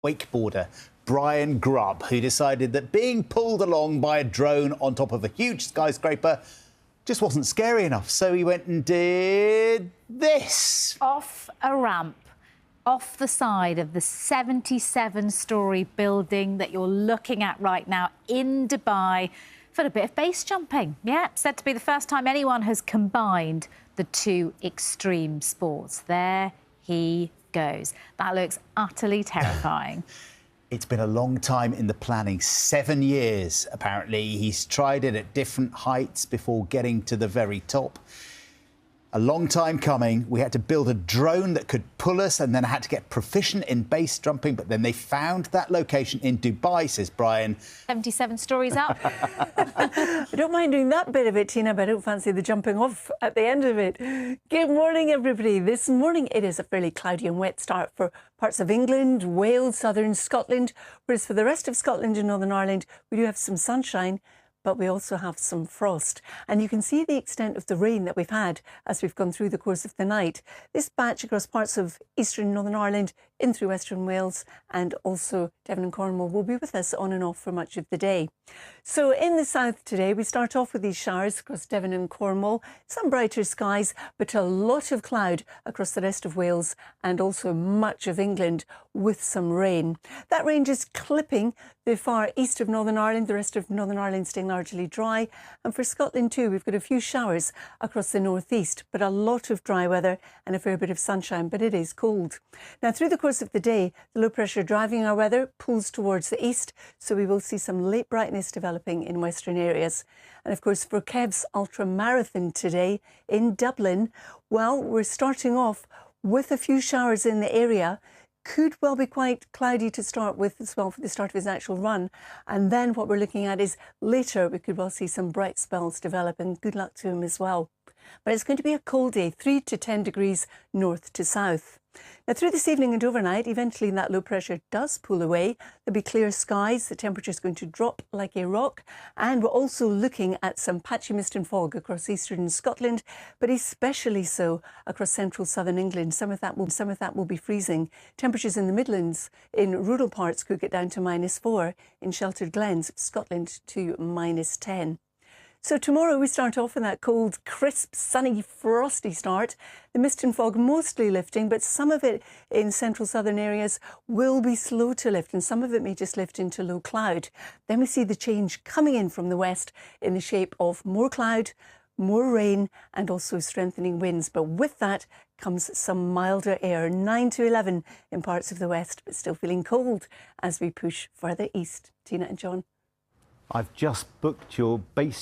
wakeboarder Brian Grubb, who decided that being pulled along by a drone on top of a huge skyscraper just wasn't scary enough. So he went and did this. Off a ramp, off the side of the 77-storey building that you're looking at right now in Dubai for a bit of base jumping. Yeah, said to be the first time anyone has combined the two extreme sports. There he goes. That looks utterly terrifying. It's been a long time in the planning, 7 years, apparently. He's tried it at different heights before getting to the very top. A long time coming. We had to build a drone that could pull us and then had to get proficient in base jumping. But then they found that location in Dubai, says Brian. 77 stories up. I don't mind doing that bit of it, Tina, but I don't fancy the jumping off at the end of it. Good morning, everybody. This morning it is a fairly cloudy and wet start for parts of England, Wales, southern Scotland, whereas for the rest of Scotland and Northern Ireland, we do have some sunshine, but we also have some frost. And you can see the extent of the rain that we've had as we've gone through the course of the night. This batch across parts of eastern Northern Ireland, in through western Wales and also Devon and Cornwall will be with us on and off for much of the day. So in the south today, we start off with these showers across Devon and Cornwall, some brighter skies, but a lot of cloud across the rest of Wales and also much of England with some rain. That range is clipping the far east of Northern Ireland, the rest of Northern Ireland staying largely dry. And for Scotland too, we've got a few showers across the northeast, but a lot of dry weather and a fair bit of sunshine, but it is cold. Now, through the course of the day, the low pressure driving our weather pulls towards the east, so we will see some late brightness developing in western areas. And of course, for Kev's ultra marathon today in Dublin, well, we're starting off with a few showers in the area. Could well be quite cloudy to start with as well for the start of his actual run. And then what we're looking at is later we could well see some bright spells develop, and good luck to him as well. But it's going to be a cold day, 3 to 10 degrees north to south. Now, through this evening and overnight, eventually that low pressure does pull away. There'll be clear skies. The temperature is going to drop like a rock. And we're also looking at some patchy mist and fog across eastern Scotland, but especially so across central southern England. Some of that will be freezing. Temperatures in the Midlands in rural parts could get down to -4, in sheltered glens of Scotland to -10. So tomorrow we start off with that cold, crisp, sunny, frosty start. The mist and fog mostly lifting, but some of it in central southern areas will be slow to lift, and some of it may just lift into low cloud. Then we see the change coming in from the west in the shape of more cloud, more rain, and also strengthening winds. But with that comes some milder air, 9 to 11 in parts of the west, but still feeling cold as we push further east. Tina and John. I've just booked your base